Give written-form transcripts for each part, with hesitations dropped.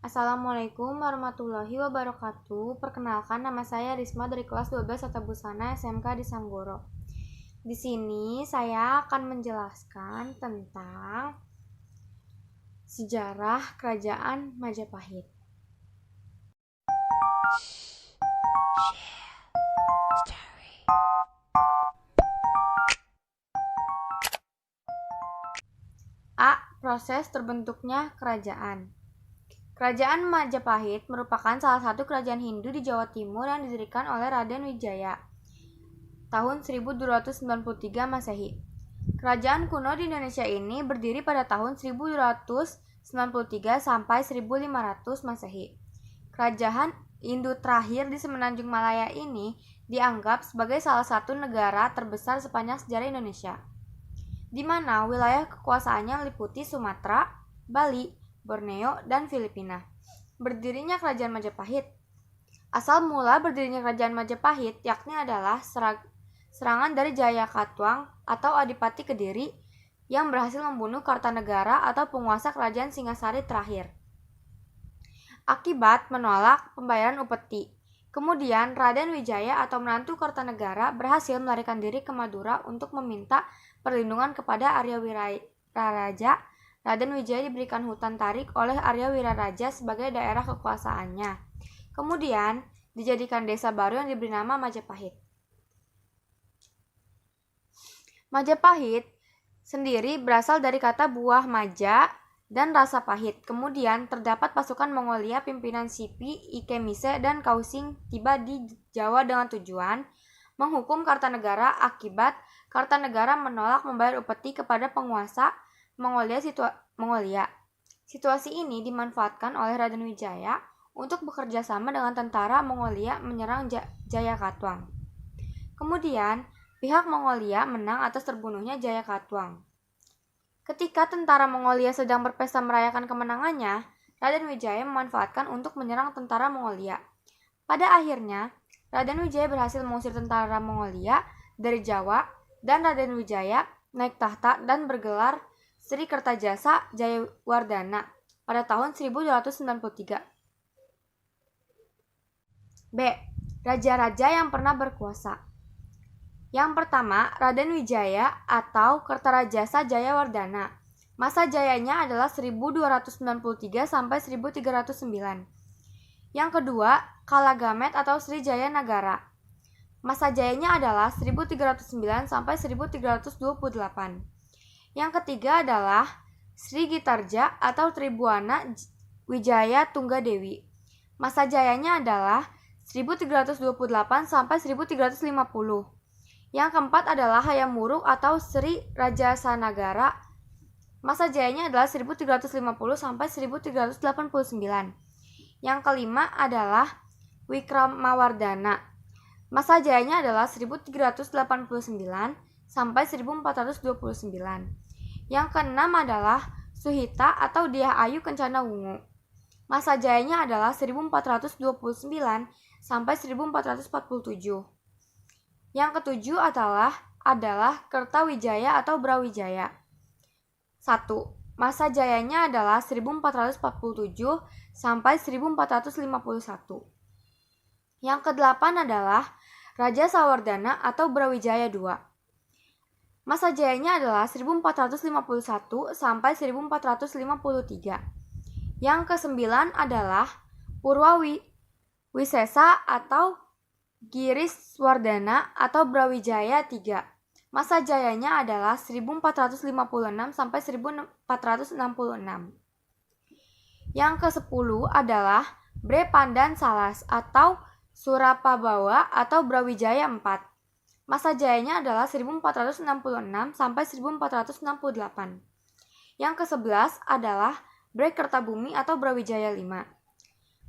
Assalamualaikum warahmatullahi wabarakatuh. Perkenalkan, nama saya Risma dari kelas 12 Tata Busana SMK di Sanggoro. Di sini saya akan menjelaskan tentang sejarah Kerajaan Majapahit. A. Proses terbentuknya kerajaan. Kerajaan Majapahit merupakan salah satu kerajaan Hindu di Jawa Timur yang didirikan oleh Raden Wijaya tahun 1293 Masehi. Kerajaan kuno di Indonesia ini berdiri pada tahun 1293 sampai 1500 Masehi. Kerajaan Hindu terakhir di Semenanjung Malaya ini dianggap sebagai salah satu negara terbesar sepanjang sejarah Indonesia, di mana wilayah kekuasaannya meliputi Sumatera, Bali, Borneo, dan Filipina. Berdirinya Kerajaan Majapahit. Asal mula berdirinya Kerajaan Majapahit yakni adalah serangan dari Jayakatwang atau Adipati Kediri yang berhasil membunuh Kartanegara atau penguasa Kerajaan Singasari terakhir. Akibat menolak pembayaran upeti. Kemudian Raden Wijaya atau menantu Kartanegara berhasil melarikan diri ke Madura untuk meminta perlindungan kepada Arya Wiraraja. Raden Wijaya diberikan hutan tarik oleh Arya Wiraraja sebagai daerah kekuasaannya. Kemudian dijadikan desa baru yang diberi nama Majapahit. Majapahit sendiri berasal dari kata buah maja dan rasa pahit. Kemudian terdapat pasukan Mongolia pimpinan Sipi, Ikemise, dan Kausing tiba di Jawa dengan tujuan menghukum Kartanegara akibat Kartanegara menolak membayar upeti kepada penguasa Mongolia. Situasi ini dimanfaatkan oleh Raden Wijaya untuk bekerja sama dengan tentara Mongolia menyerang Jayakatwang. Kemudian pihak Mongolia menang atas terbunuhnya Jayakatwang. Ketika tentara Mongolia sedang berpesta merayakan kemenangannya, Raden Wijaya memanfaatkan untuk menyerang tentara Mongolia. Pada akhirnya, Raden Wijaya berhasil mengusir tentara Mongolia dari Jawa dan Raden Wijaya naik tahta dan bergelar Sri Kertajasa Jayawardhana pada tahun 1293. B. Raja-raja yang pernah berkuasa. Yang pertama, Raden Wijaya atau Kertarajasa Jayawardhana. Masa jayanya adalah 1293 sampai 1309. Yang kedua, Kalagamet atau Sri Jaya Nagara. Masa jayanya adalah 1309 sampai 1328. Yang ketiga adalah Sri Gitarja atau Tribuana Wijaya Tunggadewi. Masa jayanya adalah 1328 sampai 1350. Yang keempat adalah Hayam Wuruk atau Sri Rajasanagara. Masa jayanya adalah 1350 sampai 1389. Yang kelima adalah Wikramawardhana. Masa jayanya adalah 1389 sampai 1429. Yang keenam adalah Suhita atau Dyah Ayu Kencana Wungu. Masa jayanya adalah 1429 sampai 1447. Yang ketujuh adalah Kertawijaya atau Brawijaya. 1. Masa jayanya adalah 1447 sampai 1451. Yang kedelapan adalah Raja Sawardhana atau Brawijaya II. Masa jayanya adalah 1451 sampai 1453. Yang kesembilan adalah Purwawisesa atau Giriswardhana atau Brawijaya III. Masa jayanya adalah 1456 sampai 1466. Yang ke-10 adalah Bre Pandan Salas atau Surapabawa atau Brawijaya IV. Masa jayanya adalah 1466 sampai 1468. Yang ke-11 adalah Bre Kertabumi atau Brawijaya V.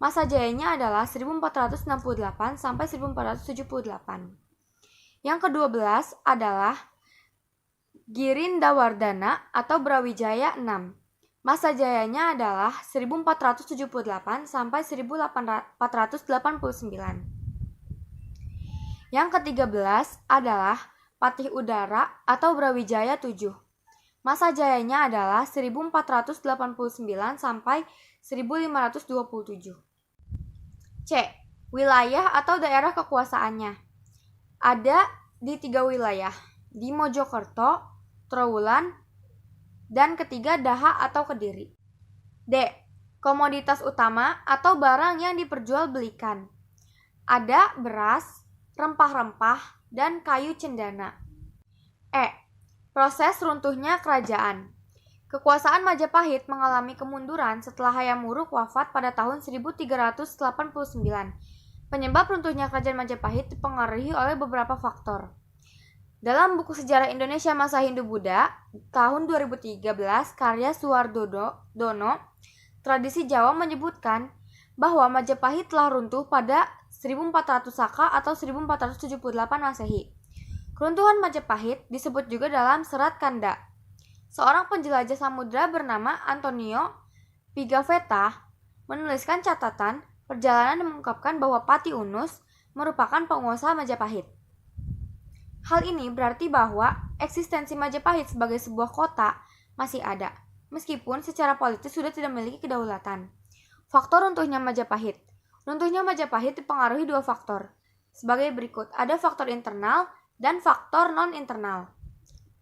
Masa jayanya adalah 1468 sampai 1478. Yang ke-12 adalah Girindawardhana atau Brawijaya VI. Masa jayanya adalah 1478 sampai 1489. Yang ke-13 adalah Patih Udara atau Brawijaya VII. Masa jayanya adalah 1489 sampai 1527. C. Wilayah atau daerah kekuasaannya. Ada di 3 wilayah, di Mojokerto, Trowulan, dan ketiga Daha atau Kediri. D. Komoditas utama atau barang yang diperjualbelikan. Ada beras, rempah-rempah, dan kayu cendana. E. Proses runtuhnya kerajaan. Kekuasaan Majapahit mengalami kemunduran setelah Hayam Wuruk wafat pada tahun 1389. Penyebab runtuhnya kerajaan Majapahit dipengaruhi oleh beberapa faktor. Dalam buku Sejarah Indonesia Masa Hindu-Buddha tahun 2013 karya Suwardono, tradisi Jawa menyebutkan bahwa Majapahit telah runtuh pada 1400 Saka atau 1478 Masehi. Keruntuhan Majapahit disebut juga dalam Serat Kanda. Seorang penjelajah samudra bernama Antonio Pigafetta menuliskan catatan perjalanan dan mengungkapkan bahwa Pati Unus merupakan penguasa Majapahit. Hal ini berarti bahwa eksistensi Majapahit sebagai sebuah kota masih ada, meskipun secara politis sudah tidak memiliki kedaulatan. Faktor runtuhnya Majapahit. Runtuhnya Majapahit dipengaruhi 2 faktor. Sebagai berikut, ada faktor internal dan faktor non-internal.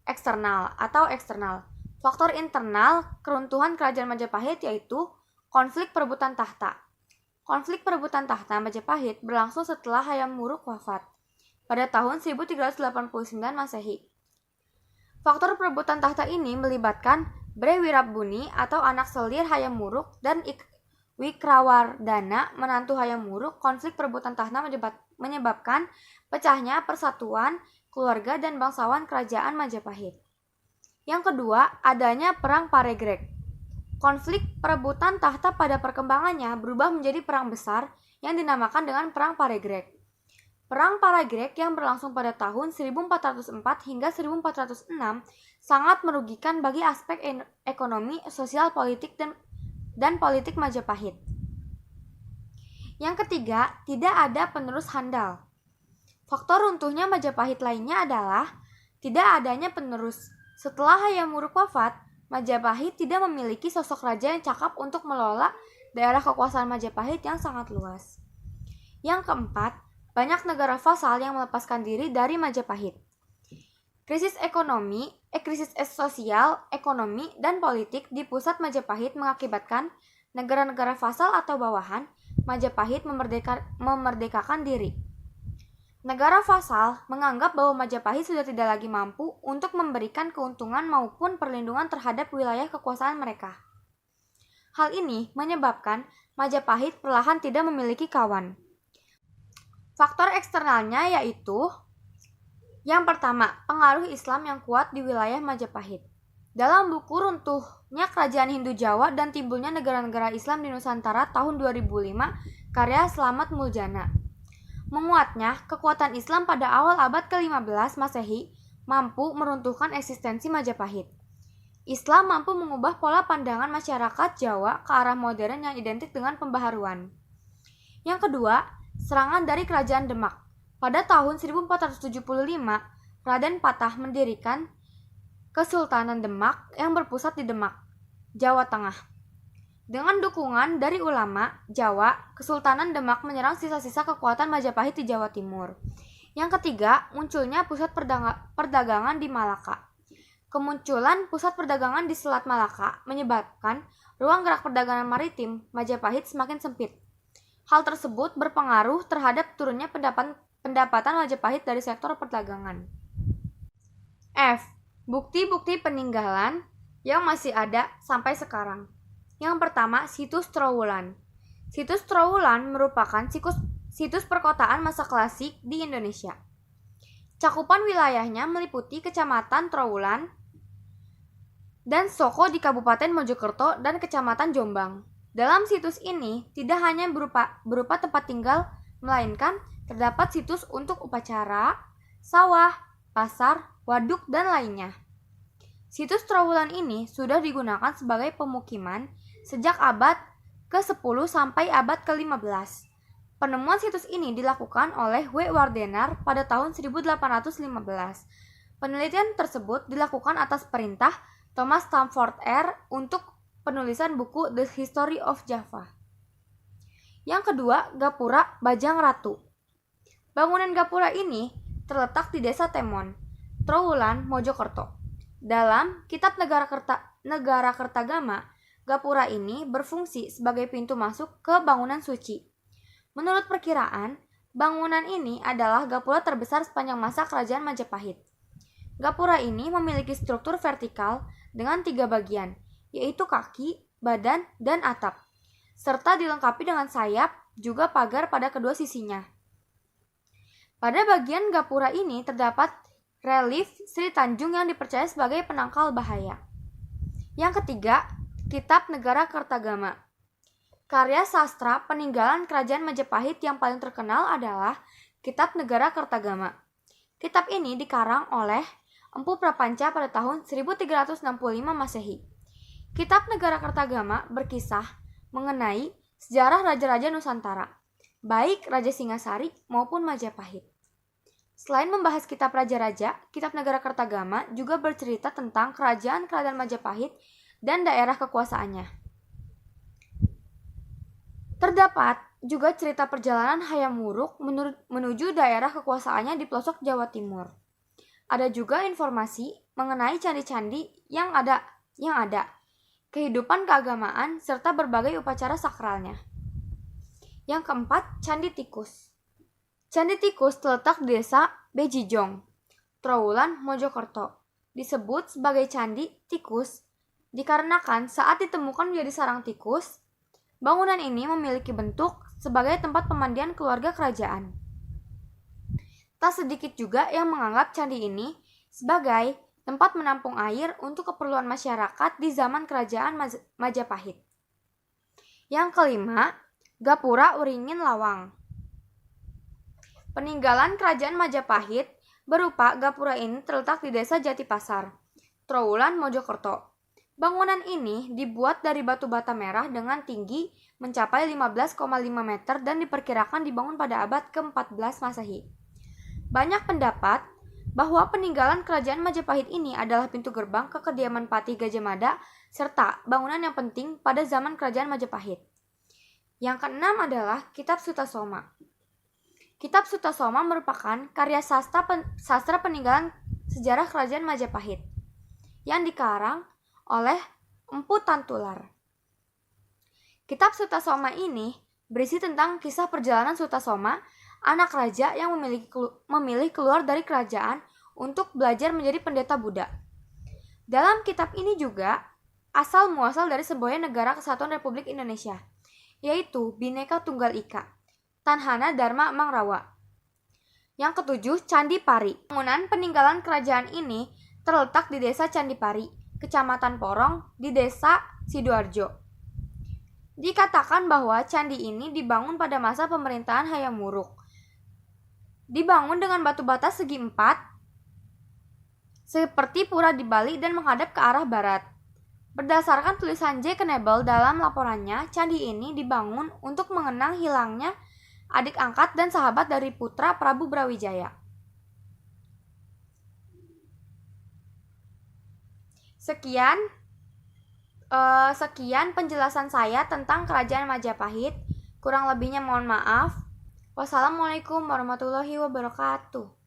Eksternal atau eksternal. Faktor internal keruntuhan kerajaan Majapahit yaitu konflik perebutan tahta. Konflik perebutan tahta Majapahit berlangsung setelah Hayam Wuruk wafat pada tahun 1389 Masehi. Faktor perebutan tahta ini melibatkan Bre Wirabuni atau anak selir Hayam Wuruk dan Wikrawardana menantu Hayam Wuruk. Konflik perebutan tahta menyebabkan pecahnya persatuan keluarga dan bangsawan kerajaan Majapahit. Yang kedua, adanya Perang Paregreg. Konflik perebutan tahta pada perkembangannya berubah menjadi perang besar yang dinamakan dengan Perang Paregreg. Perang Paregreg yang berlangsung pada tahun 1404 hingga 1406 sangat merugikan bagi aspek ekonomi, sosial, politik, dan politik Majapahit. Yang ketiga, tidak ada penerus handal. Faktor runtuhnya Majapahit lainnya adalah tidak adanya penerus. Setelah Hayam Wuruk wafat, Majapahit tidak memiliki sosok raja yang cakap untuk mengelola daerah kekuasaan Majapahit yang sangat luas. Yang keempat, banyak negara vasal yang melepaskan diri dari Majapahit. Krisis sosial, ekonomi, dan politik di pusat Majapahit mengakibatkan negara-negara vasal atau bawahan Majapahit memerdekakan diri. Negara vasal menganggap bahwa Majapahit sudah tidak lagi mampu untuk memberikan keuntungan maupun perlindungan terhadap wilayah kekuasaan mereka. Hal ini menyebabkan Majapahit perlahan tidak memiliki kawan. Faktor eksternalnya yaitu yang pertama, pengaruh Islam yang kuat di wilayah Majapahit. Dalam buku Runtuhnya Kerajaan Hindu Jawa dan Timbulnya Negara-negara Islam di Nusantara tahun 2005 karya Slamet Muljana, menguatnya kekuatan Islam pada awal abad ke-15 Masehi mampu meruntuhkan eksistensi Majapahit. Islam mampu mengubah pola pandangan masyarakat Jawa ke arah modern yang identik dengan pembaharuan. Yang kedua, serangan dari Kerajaan Demak. Pada tahun 1475, Raden Patah mendirikan Kesultanan Demak yang berpusat di Demak, Jawa Tengah. Dengan dukungan dari ulama Jawa, Kesultanan Demak menyerang sisa-sisa kekuatan Majapahit di Jawa Timur. Yang ketiga, munculnya pusat perdagangan di Malaka. Kemunculan pusat perdagangan di Selat Malaka menyebabkan ruang gerak perdagangan maritim Majapahit semakin sempit. Hal tersebut berpengaruh terhadap turunnya pendapatan Majapahit dari sektor perdagangan. F. Bukti-bukti peninggalan yang masih ada sampai sekarang. Yang pertama, situs Trowulan. Situs Trowulan merupakan situs perkotaan masa klasik di Indonesia. Cakupan wilayahnya meliputi Kecamatan Trowulan dan Soko di Kabupaten Mojokerto dan Kecamatan Jombang. Dalam situs ini tidak hanya berupa tempat tinggal, melainkan terdapat situs untuk upacara, sawah, pasar, waduk, dan lainnya. Situs Trowulan ini sudah digunakan sebagai pemukiman sejak abad ke-10 sampai abad ke-15. Penemuan situs ini dilakukan oleh W. Wardenar pada tahun 1815. Penelitian tersebut dilakukan atas perintah Thomas Stamford R. untuk penulisan buku The History of Java. Yang kedua, Gapura Bajang Ratu. Bangunan Gapura ini terletak di Desa Temon, Trowulan, Mojokerto. Dalam Kitab Negara Kertagama, Gapura ini berfungsi sebagai pintu masuk ke bangunan suci. Menurut perkiraan, bangunan ini adalah gapura terbesar sepanjang masa Kerajaan Majapahit. Gapura ini memiliki struktur vertikal dengan 3 bagian, yaitu kaki, badan, dan atap, serta dilengkapi dengan sayap, juga pagar pada kedua sisinya. Pada bagian gapura ini terdapat relief Sri Tanjung yang dipercaya sebagai penangkal bahaya. Yang ketiga, Kitab Negara Kertagama. Karya sastra peninggalan Kerajaan Majapahit yang paling terkenal adalah Kitab Negara Kertagama. Kitab ini dikarang oleh Empu Prapanca pada tahun 1365 Masehi. Kitab Negara Kertagama berkisah mengenai sejarah raja-raja Nusantara, baik Raja Singasari maupun Majapahit. Selain membahas kitab raja-raja, Kitab Negara Kertagama juga bercerita tentang kerajaan-kerajaan Majapahit dan daerah kekuasaannya. Terdapat juga cerita perjalanan Hayam Wuruk menuju daerah kekuasaannya di pelosok Jawa Timur. Ada juga informasi mengenai candi-candi yang ada, kehidupan keagamaan, serta berbagai upacara sakralnya. Yang keempat, Candi Tikus. Candi Tikus terletak di Desa Bejijong, Trowulan, Mojokerto. Disebut sebagai Candi Tikus dikarenakan saat ditemukan menjadi sarang tikus, bangunan ini memiliki bentuk sebagai tempat pemandian keluarga kerajaan. Tak sedikit juga yang menganggap candi ini sebagai tempat menampung air untuk keperluan masyarakat di zaman Kerajaan Majapahit. Yang kelima, Gapura Uringin Lawang. Peninggalan Kerajaan Majapahit berupa gapura ini terletak di Desa Jatipasar, Trowulan, Mojokerto. Bangunan ini dibuat dari batu bata merah dengan tinggi mencapai 15,5 meter dan diperkirakan dibangun pada abad ke-14 Masehi. Banyak pendapat bahwa peninggalan Kerajaan Majapahit ini adalah pintu gerbang ke kediaman Patih Gajah Mada serta bangunan yang penting pada zaman Kerajaan Majapahit. Yang keenam adalah Kitab Sutasoma. Kitab Sutasoma merupakan karya sastra peninggalan sejarah Kerajaan Majapahit yang dikarang oleh Empu Tantular. Kitab Sutasoma ini berisi tentang kisah perjalanan Sutasoma, anak raja yang memilih keluar dari kerajaan untuk belajar menjadi pendeta Buddha. Dalam kitab ini juga asal muasal dari semboyan Negara Kesatuan Republik Indonesia, yaitu Bhinneka Tunggal Ika, Tanhana Dharma Amangarawa. Yang ketujuh, Candi Pari. Bangunan peninggalan kerajaan ini terletak di Desa Candi Pari, Kecamatan Porong, di Desa Sidoarjo. Dikatakan bahwa candi ini dibangun pada masa pemerintahan Hayam Wuruk. Dibangun dengan batu bata segi 4, seperti pura di Bali dan menghadap ke arah barat. Berdasarkan tulisan J. Knebel dalam laporannya, candi ini dibangun untuk mengenang hilangnya adik angkat dan sahabat dari putra Prabu Brawijaya. Sekian penjelasan saya tentang Kerajaan Majapahit. Kurang lebihnya mohon maaf. Wassalamualaikum warahmatullahi wabarakatuh.